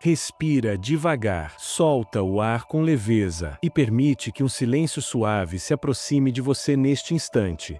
Respira devagar, solta o ar com leveza e permite que um silêncio suave se aproxime de você neste instante.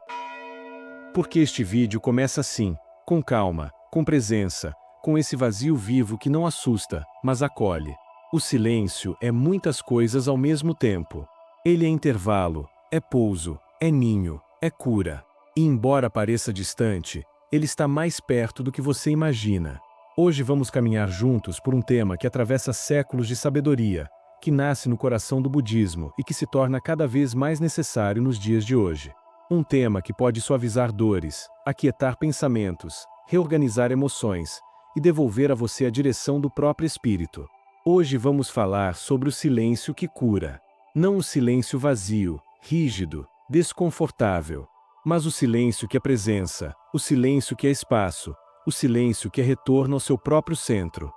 Porque este vídeo começa assim, com calma, com presença, com esse vazio vivo que não assusta, mas acolhe. O silêncio é muitas coisas ao mesmo tempo. Ele é intervalo, é pouso, é ninho, é cura. E embora pareça distante, ele está mais perto do que você imagina. Hoje vamos caminhar juntos por um tema que atravessa séculos de sabedoria, que nasce no coração do budismo e que se torna cada vez mais necessário nos dias de hoje. Um tema que pode suavizar dores, aquietar pensamentos, reorganizar emoções e devolver a você a direção do próprio espírito. Hoje vamos falar sobre o silêncio que cura. Não o silêncio vazio, rígido, desconfortável, mas o silêncio que é presença, o silêncio que é espaço, o silêncio que é retorno ao seu próprio centro.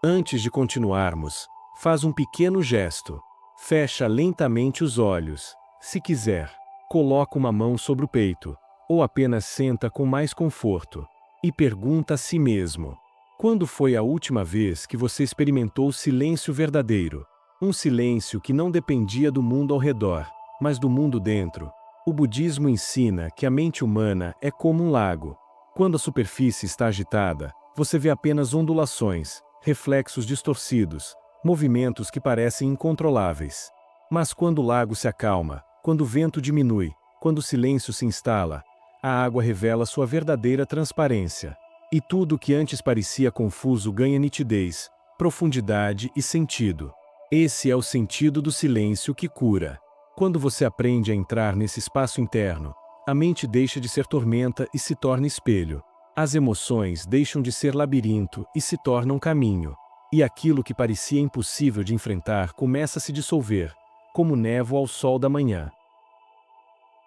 Antes de continuarmos, faz um pequeno gesto. Fecha lentamente os olhos. Se quiser, coloca uma mão sobre o peito, ou apenas senta com mais conforto, e pergunta a si mesmo: quando foi a última vez que você experimentou o silêncio verdadeiro? Um silêncio que não dependia do mundo ao redor, mas do mundo dentro. O budismo ensina que a mente humana é como um lago. Quando a superfície está agitada, você vê apenas ondulações, reflexos distorcidos, movimentos que parecem incontroláveis. Mas quando o lago se acalma, quando o vento diminui, quando o silêncio se instala, a água revela sua verdadeira transparência. E tudo o que antes parecia confuso ganha nitidez, profundidade e sentido. Esse é o sentido do silêncio que cura. Quando você aprende a entrar nesse espaço interno, a mente deixa de ser tormenta e se torna espelho. As emoções deixam de ser labirinto e se tornam caminho. E aquilo que parecia impossível de enfrentar começa a se dissolver, como névoa ao sol da manhã.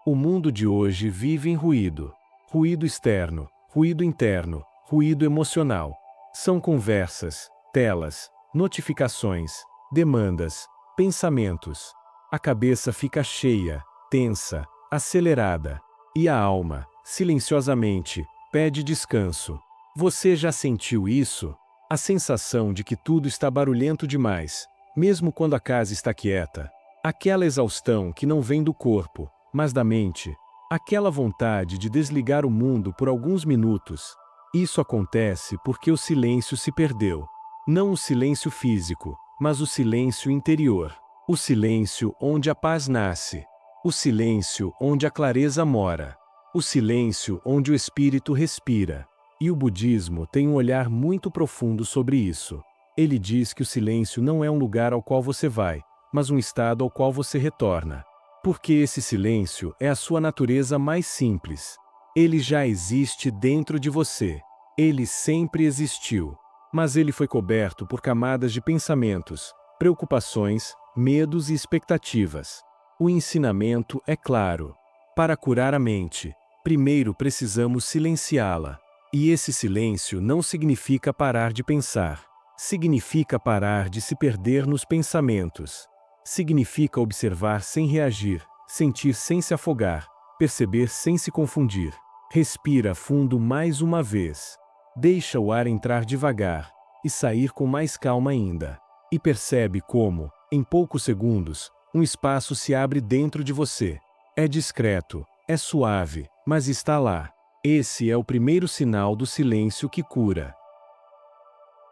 O mundo de hoje vive em ruído. Ruído externo, ruído interno, ruído emocional. São conversas, telas, notificações, demandas, pensamentos. A cabeça fica cheia, tensa, acelerada. E a alma, silenciosamente, pede descanso. Você já sentiu isso? A sensação de que tudo está barulhento demais, mesmo quando a casa está quieta. Aquela exaustão que não vem do corpo, mas da mente. Aquela vontade de desligar o mundo por alguns minutos. Isso acontece porque o silêncio se perdeu. Não o silêncio físico, mas o silêncio interior. O silêncio onde a paz nasce. O silêncio onde a clareza mora. O silêncio onde o espírito respira. E o budismo tem um olhar muito profundo sobre isso. Ele diz que o silêncio não é um lugar ao qual você vai, mas um estado ao qual você retorna. Porque esse silêncio é a sua natureza mais simples. Ele já existe dentro de você. Ele sempre existiu. Mas ele foi coberto por camadas de pensamentos, preocupações, medos e expectativas. O ensinamento é claro. Para curar a mente, primeiro precisamos silenciá-la. E esse silêncio não significa parar de pensar. Significa parar de se perder nos pensamentos. Significa observar sem reagir, sentir sem se afogar, perceber sem se confundir. Respira fundo mais uma vez. Deixa o ar entrar devagar e sair com mais calma ainda. E percebe como, em poucos segundos, um espaço se abre dentro de você. É discreto, é suave, mas está lá. Esse é o primeiro sinal do silêncio que cura.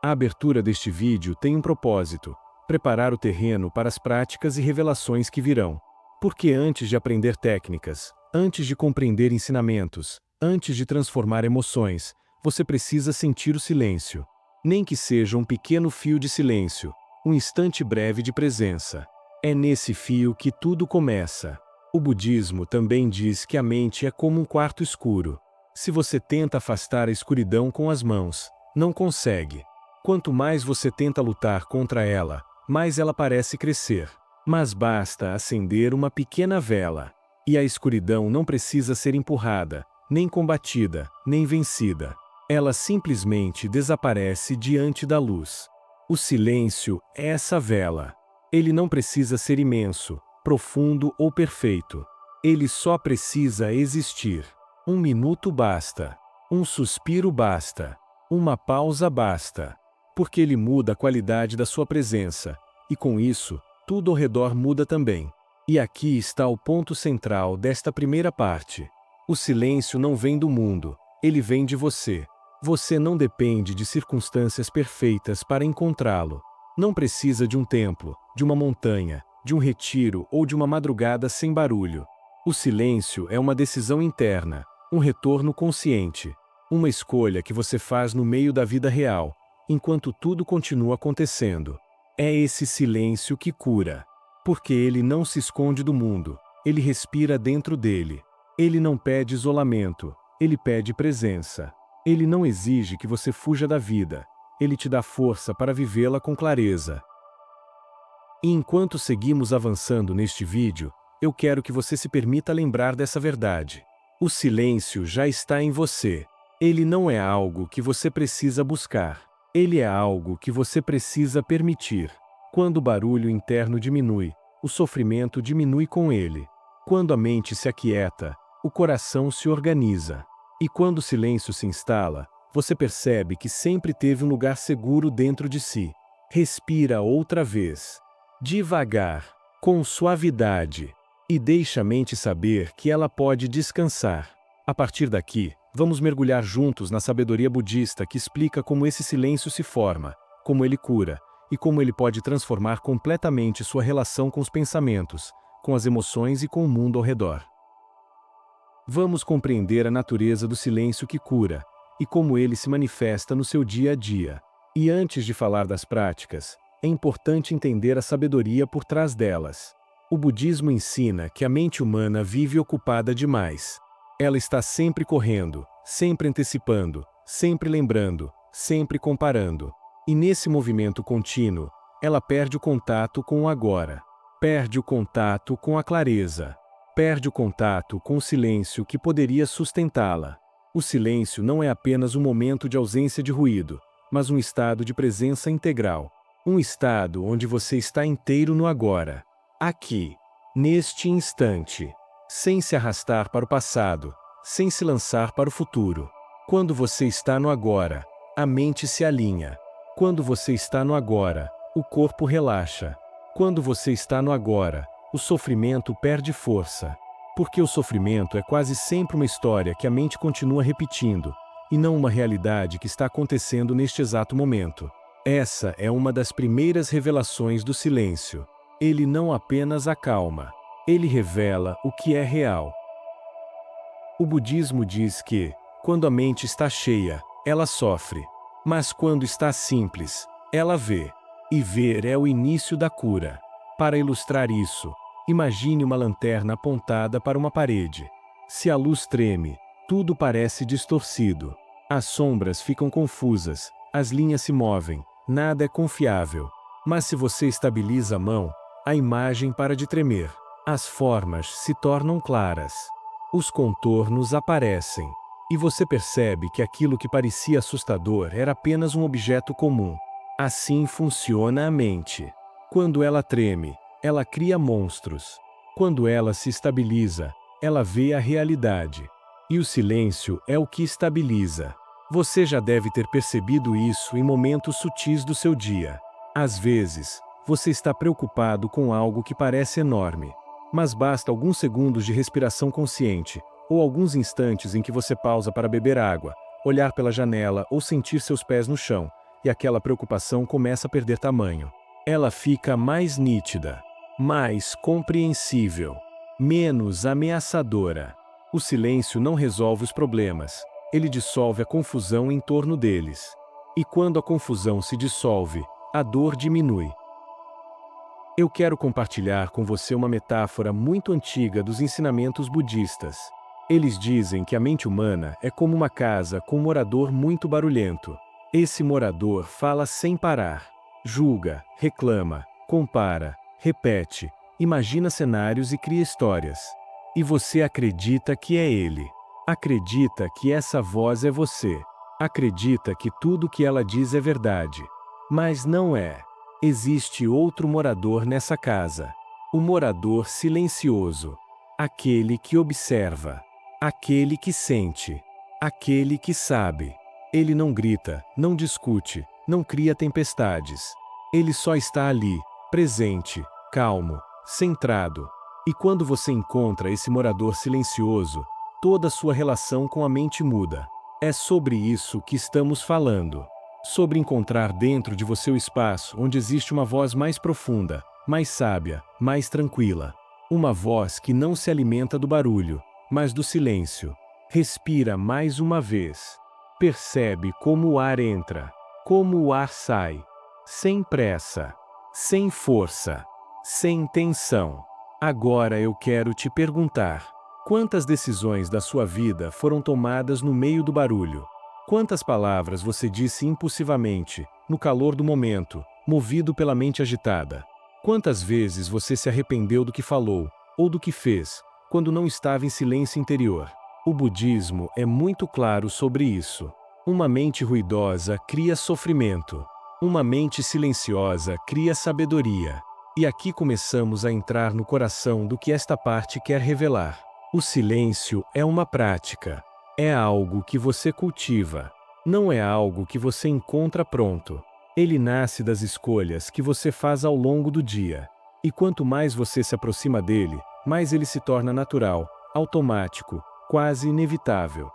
A abertura deste vídeo tem um propósito: preparar o terreno para as práticas e revelações que virão. Porque antes de aprender técnicas, antes de compreender ensinamentos, antes de transformar emoções, você precisa sentir o silêncio. Nem que seja um pequeno fio de silêncio, um instante breve de presença. É nesse fio que tudo começa. O budismo também diz que a mente é como um quarto escuro. Se você tenta afastar a escuridão com as mãos, não consegue. Quanto mais você tenta lutar contra ela, mais ela parece crescer. Mas basta acender uma pequena vela. E a escuridão não precisa ser empurrada, nem combatida, nem vencida. Ela simplesmente desaparece diante da luz. O silêncio é essa vela. Ele não precisa ser imenso, profundo ou perfeito. Ele só precisa existir. Um minuto basta. Um suspiro basta. Uma pausa basta. Porque ele muda a qualidade da sua presença, e com isso, tudo ao redor muda também. E aqui está o ponto central desta primeira parte. O silêncio não vem do mundo, ele vem de você. Você não depende de circunstâncias perfeitas para encontrá-lo. Não precisa de um templo, de uma montanha, de um retiro ou de uma madrugada sem barulho. O silêncio é uma decisão interna, um retorno consciente, uma escolha que você faz no meio da vida real, enquanto tudo continua acontecendo. É esse silêncio que cura. Porque ele não se esconde do mundo, ele respira dentro dele. Ele não pede isolamento, ele pede presença. Ele não exige que você fuja da vida, ele te dá força para vivê-la com clareza. E enquanto seguimos avançando neste vídeo, eu quero que você se permita lembrar dessa verdade. O silêncio já está em você. Ele não é algo que você precisa buscar. Ele é algo que você precisa permitir. Quando o barulho interno diminui, o sofrimento diminui com ele. Quando a mente se aquieta, o coração se organiza. E quando o silêncio se instala, você percebe que sempre teve um lugar seguro dentro de si. Respira outra vez. Devagar, com suavidade. E deixa a mente saber que ela pode descansar. A partir daqui, vamos mergulhar juntos na sabedoria budista que explica como esse silêncio se forma, como ele cura, e como ele pode transformar completamente sua relação com os pensamentos, com as emoções e com o mundo ao redor. Vamos compreender a natureza do silêncio que cura, e como ele se manifesta no seu dia a dia. E antes de falar das práticas, é importante entender a sabedoria por trás delas. O budismo ensina que a mente humana vive ocupada demais. Ela está sempre correndo, sempre antecipando, sempre lembrando, sempre comparando. E nesse movimento contínuo, ela perde o contato com o agora. Perde o contato com a clareza. Perde o contato com o silêncio que poderia sustentá-la. O silêncio não é apenas um momento de ausência de ruído, mas um estado de presença integral. Um estado onde você está inteiro no agora. Aqui, neste instante. Sem se arrastar para o passado, sem se lançar para o futuro. Quando você está no agora, a mente se alinha. Quando você está no agora, o corpo relaxa. Quando você está no agora, o sofrimento perde força. Porque o sofrimento é quase sempre uma história que a mente continua repetindo, e não uma realidade que está acontecendo neste exato momento. Essa é uma das primeiras revelações do silêncio. Ele não apenas acalma, ele revela o que é real. O budismo diz que, quando a mente está cheia, ela sofre. Mas quando está simples, ela vê. E ver é o início da cura. Para ilustrar isso, imagine uma lanterna apontada para uma parede. Se a luz treme, tudo parece distorcido. As sombras ficam confusas, as linhas se movem, nada é confiável. Mas se você estabiliza a mão, a imagem para de tremer. As formas se tornam claras. Os contornos aparecem. E você percebe que aquilo que parecia assustador era apenas um objeto comum. Assim funciona a mente. Quando ela treme, ela cria monstros. Quando ela se estabiliza, ela vê a realidade. E o silêncio é o que estabiliza. Você já deve ter percebido isso em momentos sutis do seu dia. Às vezes, você está preocupado com algo que parece enorme. Mas basta alguns segundos de respiração consciente, ou alguns instantes em que você pausa para beber água, olhar pela janela ou sentir seus pés no chão, e aquela preocupação começa a perder tamanho. Ela fica mais nítida, mais compreensível, menos ameaçadora. O silêncio não resolve os problemas, ele dissolve a confusão em torno deles. E quando a confusão se dissolve, a dor diminui. Eu quero compartilhar com você uma metáfora muito antiga dos ensinamentos budistas. Eles dizem que a mente humana é como uma casa com um morador muito barulhento. Esse morador fala sem parar. Julga, reclama, compara, repete, imagina cenários e cria histórias. E você acredita que é ele. Acredita que essa voz é você. Acredita que tudo que ela diz é verdade. Mas não é. Existe outro morador nessa casa. O morador silencioso. Aquele que observa. Aquele que sente. Aquele que sabe. Ele não grita, não discute, não cria tempestades. Ele só está ali, presente, calmo, centrado. E quando você encontra esse morador silencioso, toda a sua relação com a mente muda. É sobre isso que estamos falando. Sobre encontrar dentro de você o espaço onde existe uma voz mais profunda, mais sábia, mais tranquila. Uma voz que não se alimenta do barulho, mas do silêncio. Respira mais uma vez. Percebe como o ar entra, como o ar sai. Sem pressa, sem força, sem tensão. Agora eu quero te perguntar: quantas decisões da sua vida foram tomadas no meio do barulho? Quantas palavras você disse impulsivamente, no calor do momento, movido pela mente agitada? Quantas vezes você se arrependeu do que falou, ou do que fez, quando não estava em silêncio interior? O budismo é muito claro sobre isso. Uma mente ruidosa cria sofrimento. Uma mente silenciosa cria sabedoria. E aqui começamos a entrar no coração do que esta parte quer revelar. O silêncio é uma prática. É algo que você cultiva. Não é algo que você encontra pronto. Ele nasce das escolhas que você faz ao longo do dia. E quanto mais você se aproxima dele, mais ele se torna natural, automático, quase inevitável.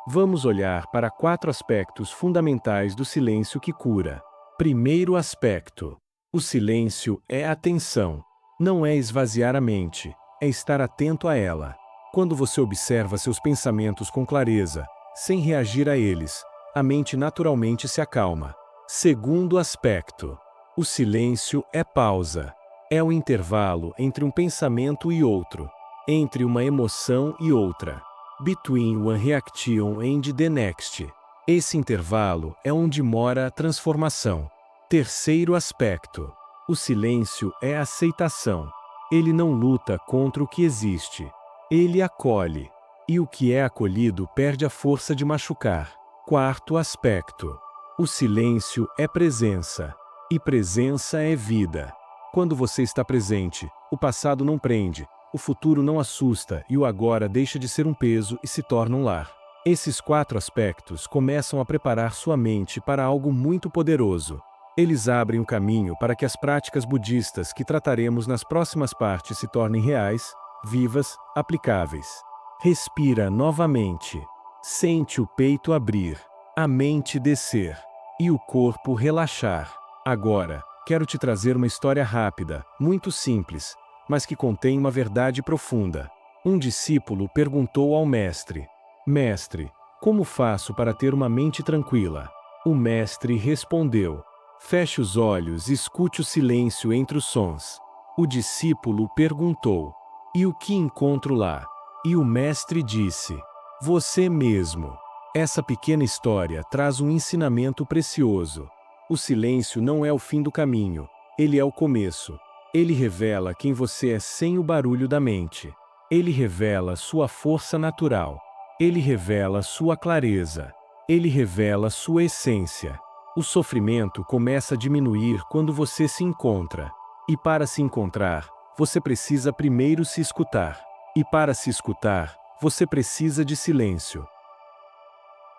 Vamos olhar para 4 aspectos fundamentais do silêncio que cura. Primeiro aspecto. O silêncio é atenção. Não é esvaziar a mente, é estar atento a ela. Quando você observa seus pensamentos com clareza, sem reagir a eles, a mente naturalmente se acalma. Segundo aspecto. O silêncio é pausa. É o intervalo entre um pensamento e outro, entre uma emoção e outra. Between one reaction and the next. Esse intervalo é onde mora a transformação. Terceiro aspecto. O silêncio é aceitação. Ele não luta contra o que existe. Ele acolhe. E o que é acolhido perde a força de machucar. Quarto aspecto. O silêncio é presença. E presença é vida. Quando você está presente, o passado não prende, o futuro não assusta e o agora deixa de ser um peso e se torna um lar. Esses 4 aspectos começam a preparar sua mente para algo muito poderoso. Eles abrem o caminho para que as práticas budistas que trataremos nas próximas partes se tornem reais, vivas, aplicáveis. Respira novamente. Sente o peito abrir, a mente descer e o corpo relaxar. Agora, quero te trazer uma história rápida, muito simples, mas que contém uma verdade profunda. Um discípulo perguntou ao mestre: Mestre, como faço para ter uma mente tranquila? O mestre respondeu: Feche os olhos e escute o silêncio entre os sons. O discípulo perguntou: E o que encontro lá? E o mestre disse: Você mesmo. Essa pequena história traz um ensinamento precioso. O silêncio não é o fim do caminho, ele é o começo. Ele revela quem você é sem o barulho da mente. Ele revela sua força natural. Ele revela sua clareza. Ele revela sua essência. O sofrimento começa a diminuir quando você se encontra. E para se encontrar, você precisa primeiro se escutar. E para se escutar, você precisa de silêncio.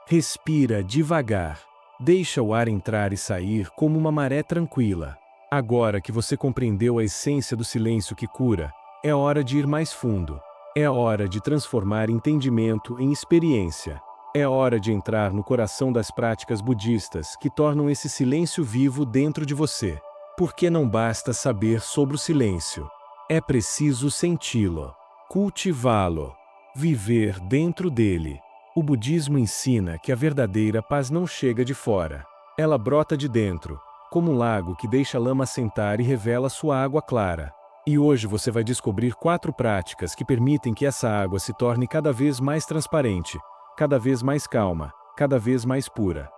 Respira devagar. Deixa o ar entrar e sair como uma maré tranquila. Agora que você compreendeu a essência do silêncio que cura, é hora de ir mais fundo. É hora de transformar entendimento em experiência. É hora de entrar no coração das práticas budistas que tornam esse silêncio vivo dentro de você. Porque não basta saber sobre o silêncio. É preciso senti-lo, cultivá-lo, viver dentro dele. O budismo ensina que a verdadeira paz não chega de fora. Ela brota de dentro, como um lago que deixa a lama assentar e revela sua água clara. E hoje você vai descobrir 4 práticas que permitem que essa água se torne cada vez mais transparente, cada vez mais calma, cada vez mais pura.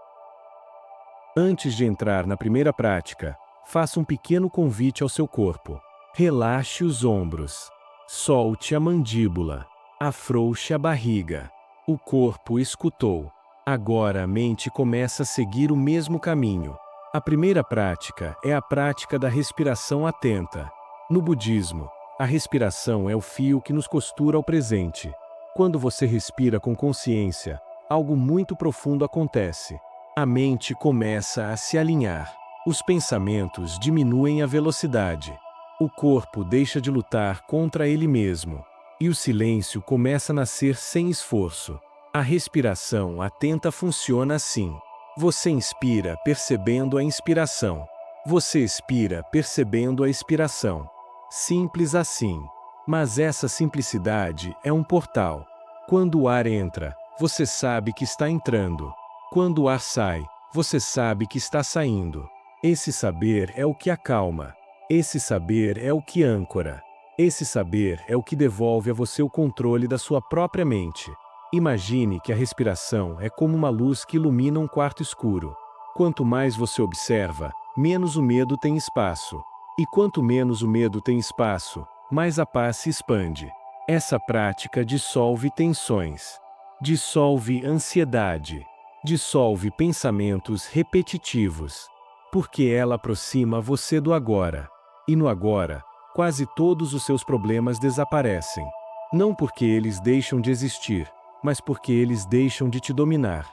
Antes de entrar na primeira prática, faça um pequeno convite ao seu corpo. Relaxe os ombros. Solte a mandíbula. Afrouxe a barriga. O corpo escutou. Agora a mente começa a seguir o mesmo caminho. A primeira prática é a prática da respiração atenta. No budismo, a respiração é o fio que nos costura ao presente. Quando você respira com consciência, algo muito profundo acontece. A mente começa a se alinhar. Os pensamentos diminuem a velocidade. O corpo deixa de lutar contra ele mesmo. E o silêncio começa a nascer sem esforço. A respiração atenta funciona assim. Você inspira percebendo a inspiração. Você expira percebendo a expiração. Simples assim. Mas essa simplicidade é um portal. Quando o ar entra, você sabe que está entrando. Quando o ar sai, você sabe que está saindo. Esse saber é o que acalma. Esse saber é o que âncora. Esse saber é o que devolve a você o controle da sua própria mente. Imagine que a respiração é como uma luz que ilumina um quarto escuro. Quanto mais você observa, menos o medo tem espaço. E quanto menos o medo tem espaço, mais a paz se expande. Essa prática dissolve tensões. Dissolve ansiedade. Dissolve pensamentos repetitivos. Porque ela aproxima você do agora. E no agora, quase todos os seus problemas desaparecem. Não porque eles deixam de existir, mas porque eles deixam de te dominar.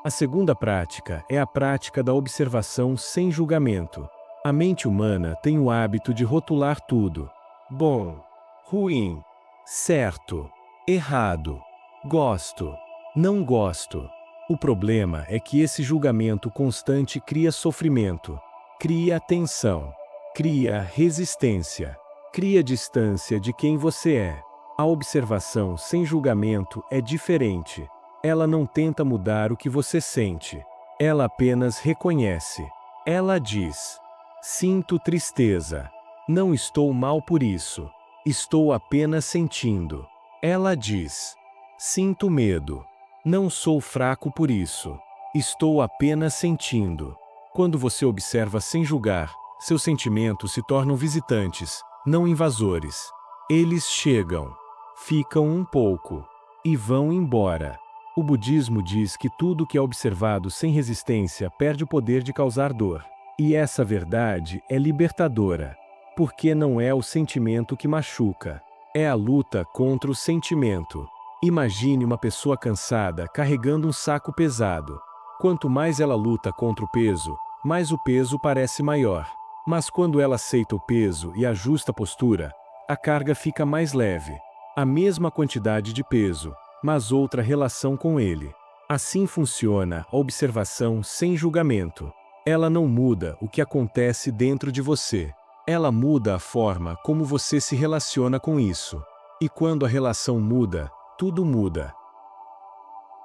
A segunda prática é a prática da observação sem julgamento. A mente humana tem o hábito de rotular tudo: bom, ruim, certo, errado, gosto, não gosto. O problema é que esse julgamento constante cria sofrimento, cria tensão, cria resistência, cria distância de quem você é. A observação sem julgamento é diferente. Ela não tenta mudar o que você sente. Ela apenas reconhece. Ela diz: sinto tristeza. Não estou mal por isso. Estou apenas sentindo. Ela diz: sinto medo. Não sou fraco por isso. Estou apenas sentindo. Quando você observa sem julgar, seus sentimentos se tornam visitantes, não invasores. Eles chegam, ficam um pouco e vão embora. O budismo diz que tudo que é observado sem resistência perde o poder de causar dor. E essa verdade é libertadora. Porque não é o sentimento que machuca. É a luta contra o sentimento. Imagine uma pessoa cansada carregando um saco pesado. Quanto mais ela luta contra o peso, mais o peso parece maior. Mas quando ela aceita o peso e ajusta a postura, a carga fica mais leve. A mesma quantidade de peso, mas outra relação com ele. Assim funciona a observação sem julgamento. Ela não muda o que acontece dentro de você. Ela muda a forma como você se relaciona com isso. E quando a relação muda, tudo muda.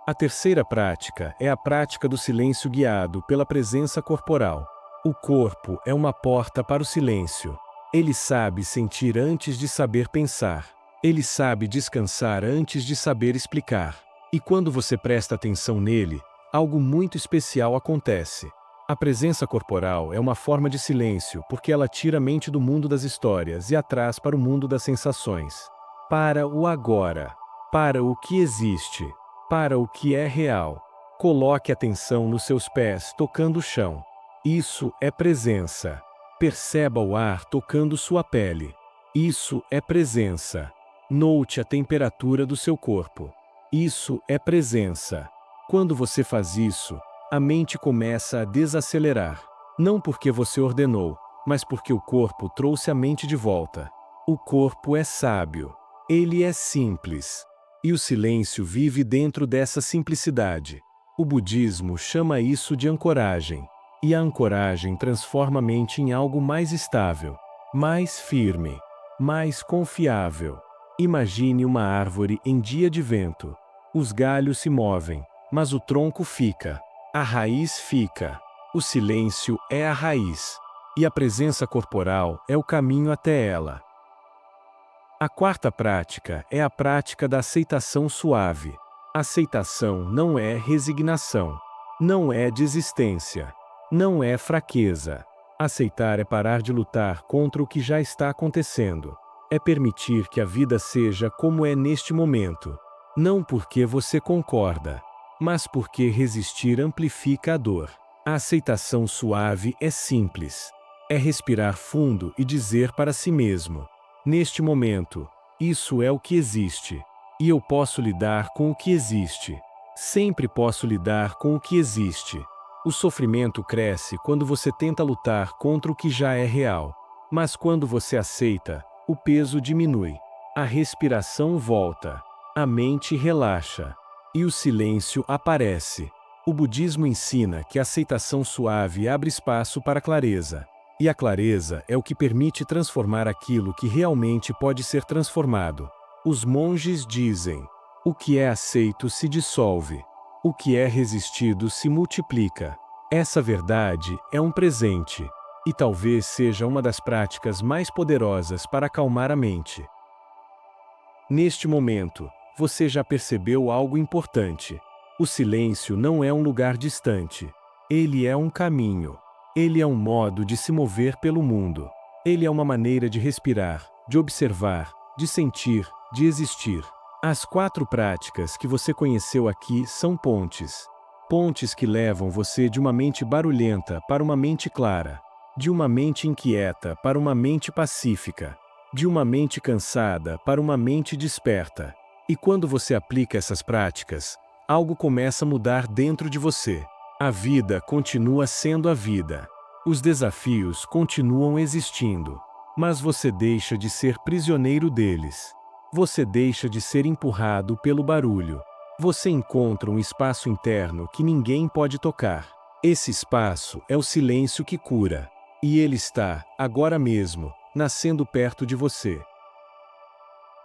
A terceira prática é a prática do silêncio guiado pela presença corporal. O corpo é uma porta para o silêncio. Ele sabe sentir antes de saber pensar. Ele sabe descansar antes de saber explicar. E quando você presta atenção nele, algo muito especial acontece. A presença corporal é uma forma de silêncio porque ela tira a mente do mundo das histórias e a traz para o mundo das sensações. Para o agora. Para o que existe. Para o que é real. Coloque atenção nos seus pés tocando o chão. Isso é presença. Perceba o ar tocando sua pele. Isso é presença. Note a temperatura do seu corpo. Isso é presença. Quando você faz isso, a mente começa a desacelerar. Não porque você ordenou, mas porque o corpo trouxe a mente de volta. O corpo é sábio. Ele é simples. E o silêncio vive dentro dessa simplicidade. O budismo chama isso de ancoragem. E a ancoragem transforma a mente em algo mais estável, mais firme, mais confiável. Imagine uma árvore em dia de vento. Os galhos se movem, mas o tronco fica. A raiz fica. O silêncio é a raiz. E a presença corporal é o caminho até ela. A quarta prática é a prática da aceitação suave. Aceitação não é resignação. Não é desistência. Não é fraqueza. Aceitar é parar de lutar contra o que já está acontecendo. É permitir que a vida seja como é neste momento. Não porque você concorda, mas porque resistir amplifica a dor. A aceitação suave é simples. É respirar fundo e dizer para si mesmo: neste momento, isso é o que existe. E eu posso lidar com o que existe. Sempre posso lidar com o que existe. O sofrimento cresce quando você tenta lutar contra o que já é real. Mas quando você aceita, o peso diminui. A respiração volta. A mente relaxa. E o silêncio aparece. O budismo ensina que a aceitação suave abre espaço para a clareza. E a clareza é o que permite transformar aquilo que realmente pode ser transformado. Os monges dizem: o que é aceito se dissolve. O que é resistido se multiplica. Essa verdade é um presente. E talvez seja uma das práticas mais poderosas para acalmar a mente. Neste momento, você já percebeu algo importante. O silêncio não é um lugar distante. Ele é um caminho. Ele é um modo de se mover pelo mundo. Ele é uma maneira de respirar, de observar, de sentir, de existir. As 4 práticas que você conheceu aqui são pontes. Pontes que levam você de uma mente barulhenta para uma mente clara. De uma mente inquieta para uma mente pacífica. De uma mente cansada para uma mente desperta. E quando você aplica essas práticas, algo começa a mudar dentro de você. A vida continua sendo a vida. Os desafios continuam existindo. Mas você deixa de ser prisioneiro deles. Você deixa de ser empurrado pelo barulho. Você encontra um espaço interno que ninguém pode tocar. Esse espaço é o silêncio que cura. E ele está, agora mesmo, nascendo perto de você.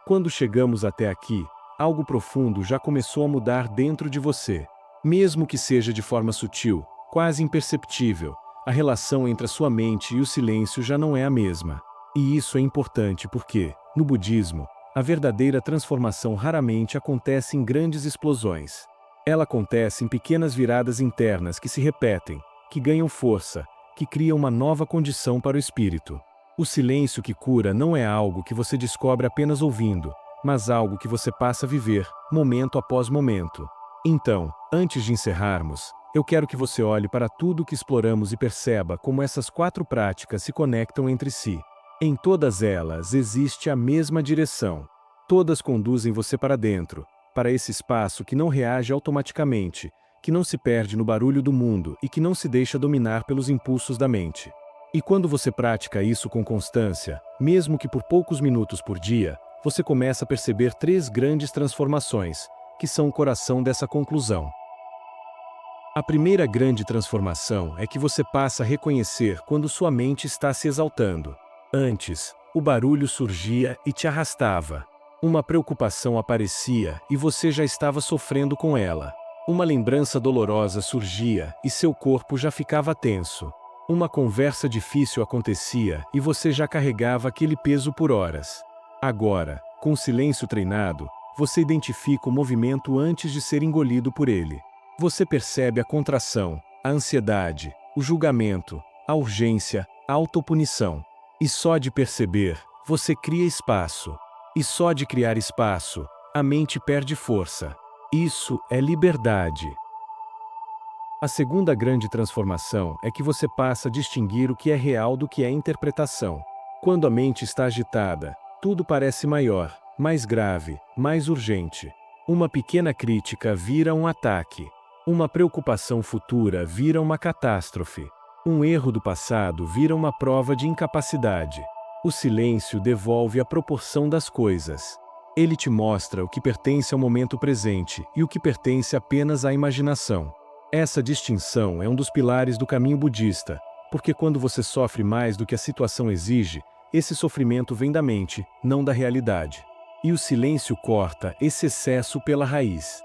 Quando chegamos até aqui, algo profundo já começou a mudar dentro de você. Mesmo que seja de forma sutil, quase imperceptível, a relação entre a sua mente e o silêncio já não é a mesma. E isso é importante porque, no budismo, a verdadeira transformação raramente acontece em grandes explosões. Ela acontece em pequenas viradas internas que se repetem, que ganham força, que criam uma nova condição para o espírito. O silêncio que cura não é algo que você descobre apenas ouvindo, mas algo que você passa a viver, momento após momento. Então, antes de encerrarmos, eu quero que você olhe para tudo que exploramos e perceba como essas 4 práticas se conectam entre si. Em todas elas existe a mesma direção. Todas conduzem você para dentro, para esse espaço que não reage automaticamente, que não se perde no barulho do mundo e que não se deixa dominar pelos impulsos da mente. E quando você pratica isso com constância, mesmo que por poucos minutos por dia, você começa a perceber 3 grandes transformações, que são o coração dessa conclusão. A primeira grande transformação é que você passa a reconhecer quando sua mente está se exaltando. Antes, o barulho surgia e te arrastava. Uma preocupação aparecia e você já estava sofrendo com ela. Uma lembrança dolorosa surgia e seu corpo já ficava tenso. Uma conversa difícil acontecia e você já carregava aquele peso por horas. Agora, com o silêncio treinado, você identifica o movimento antes de ser engolido por ele. Você percebe a contração, a ansiedade, o julgamento, a urgência, a autopunição. E só de perceber, você cria espaço. E só de criar espaço, a mente perde força. Isso é liberdade. A segunda grande transformação é que você passa a distinguir o que é real do que é interpretação. Quando a mente está agitada, tudo parece maior, mais grave, mais urgente. Uma pequena crítica vira um ataque. Uma preocupação futura vira uma catástrofe. Um erro do passado vira uma prova de incapacidade. O silêncio devolve a proporção das coisas. Ele te mostra o que pertence ao momento presente e o que pertence apenas à imaginação. Essa distinção é um dos pilares do caminho budista, porque quando você sofre mais do que a situação exige, esse sofrimento vem da mente, não da realidade. E o silêncio corta esse excesso pela raiz.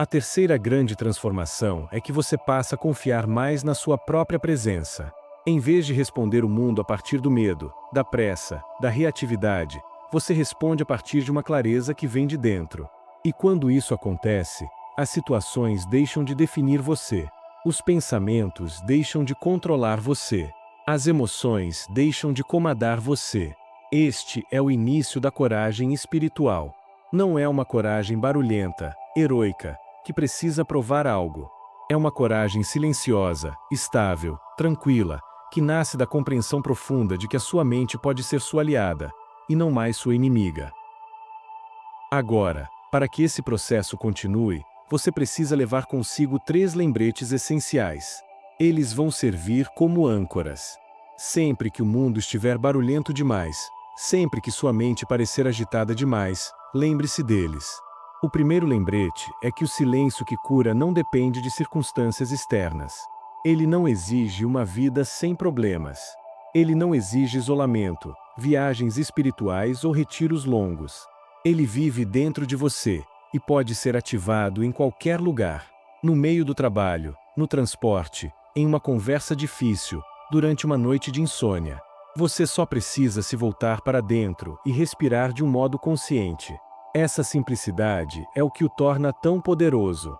A terceira grande transformação é que você passa a confiar mais na sua própria presença. Em vez de responder o mundo a partir do medo, da pressa, da reatividade, você responde a partir de uma clareza que vem de dentro. E quando isso acontece, as situações deixam de definir você. Os pensamentos deixam de controlar você. As emoções deixam de comandar você. Este é o início da coragem espiritual. Não é uma coragem barulhenta, heroica, que precisa provar algo. É uma coragem silenciosa, estável, tranquila, que nasce da compreensão profunda de que a sua mente pode ser sua aliada, e não mais sua inimiga. Agora, para que esse processo continue, você precisa levar consigo 3 lembretes essenciais. Eles vão servir como âncoras. Sempre que o mundo estiver barulhento demais, sempre que sua mente parecer agitada demais, lembre-se deles. O primeiro lembrete é que o silêncio que cura não depende de circunstâncias externas. Ele não exige uma vida sem problemas. Ele não exige isolamento, viagens espirituais ou retiros longos. Ele vive dentro de você e pode ser ativado em qualquer lugar. No meio do trabalho, no transporte, em uma conversa difícil, durante uma noite de insônia. Você só precisa se voltar para dentro e respirar de um modo consciente. Essa simplicidade é o que o torna tão poderoso.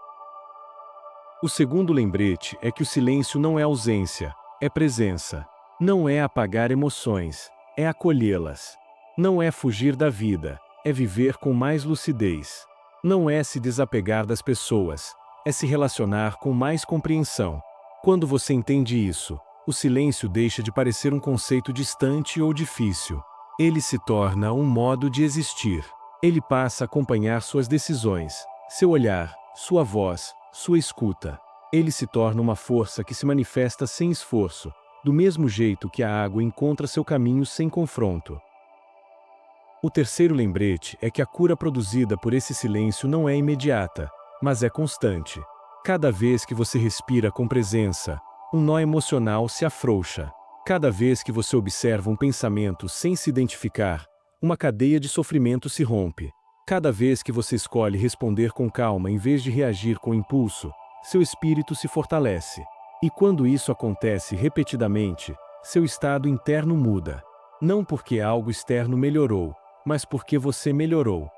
O segundo lembrete é que o silêncio não é ausência, é presença. Não é apagar emoções, é acolhê-las. Não é fugir da vida, é viver com mais lucidez. Não é se desapegar das pessoas, é se relacionar com mais compreensão. Quando você entende isso, o silêncio deixa de parecer um conceito distante ou difícil. Ele se torna um modo de existir. Ele passa a acompanhar suas decisões, seu olhar, sua voz, sua escuta. Ele se torna uma força que se manifesta sem esforço, do mesmo jeito que a água encontra seu caminho sem confronto. O terceiro lembrete é que a cura produzida por esse silêncio não é imediata, mas é constante. Cada vez que você respira com presença, um nó emocional se afrouxa. Cada vez que você observa um pensamento sem se identificar, uma cadeia de sofrimento se rompe. Cada vez que você escolhe responder com calma em vez de reagir com impulso, seu espírito se fortalece. E quando isso acontece repetidamente, seu estado interno muda. Não porque algo externo melhorou, mas porque você melhorou.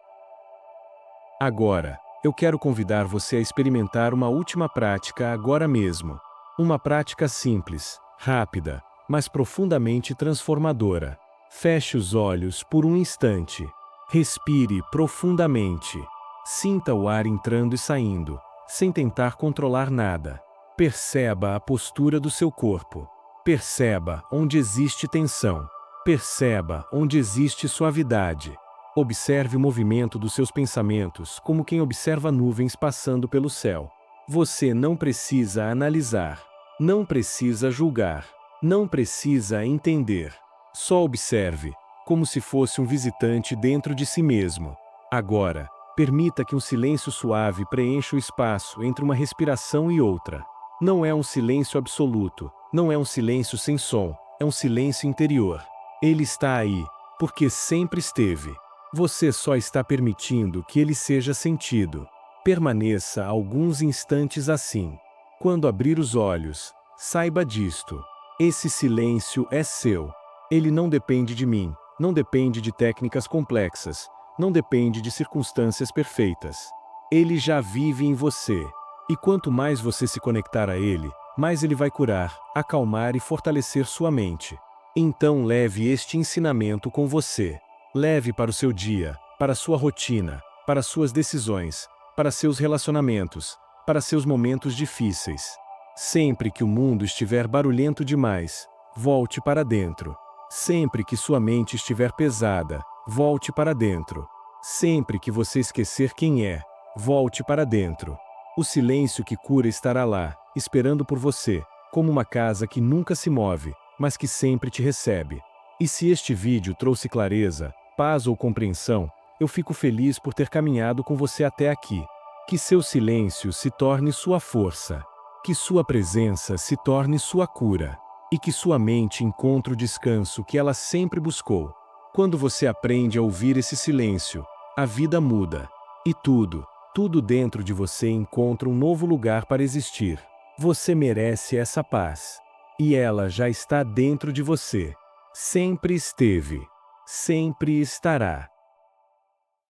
Agora, eu quero convidar você a experimentar uma última prática agora mesmo. Uma prática simples, rápida, mas profundamente transformadora. Feche os olhos por um instante. Respire profundamente. Sinta o ar entrando e saindo, sem tentar controlar nada. Perceba a postura do seu corpo. Perceba onde existe tensão. Perceba onde existe suavidade. Observe o movimento dos seus pensamentos como quem observa nuvens passando pelo céu. Você não precisa analisar. Não precisa julgar. Não precisa entender. Só observe, como se fosse um visitante dentro de si mesmo. Agora, permita que um silêncio suave preencha o espaço entre uma respiração e outra. Não é um silêncio absoluto, não é um silêncio sem som, é um silêncio interior. Ele está aí, porque sempre esteve. Você só está permitindo que ele seja sentido. Permaneça alguns instantes assim. Quando abrir os olhos, saiba disto. Esse silêncio é seu. Ele não depende de mim, não depende de técnicas complexas, não depende de circunstâncias perfeitas. Ele já vive em você. E quanto mais você se conectar a ele, mais ele vai curar, acalmar e fortalecer sua mente. Então leve este ensinamento com você. Leve para o seu dia, para a sua rotina, para suas decisões, para seus relacionamentos, para seus momentos difíceis. Sempre que o mundo estiver barulhento demais, volte para dentro. Sempre que sua mente estiver pesada, volte para dentro. Sempre que você esquecer quem é, volte para dentro. O silêncio que cura estará lá, esperando por você, como uma casa que nunca se move, mas que sempre te recebe. E se este vídeo trouxe clareza, paz ou compreensão, eu fico feliz por ter caminhado com você até aqui. Que seu silêncio se torne sua força. Que sua presença se torne sua cura. E que sua mente encontre o descanso que ela sempre buscou. Quando você aprende a ouvir esse silêncio, a vida muda. E tudo dentro de você encontra um novo lugar para existir. Você merece essa paz. E ela já está dentro de você. Sempre esteve. Sempre estará.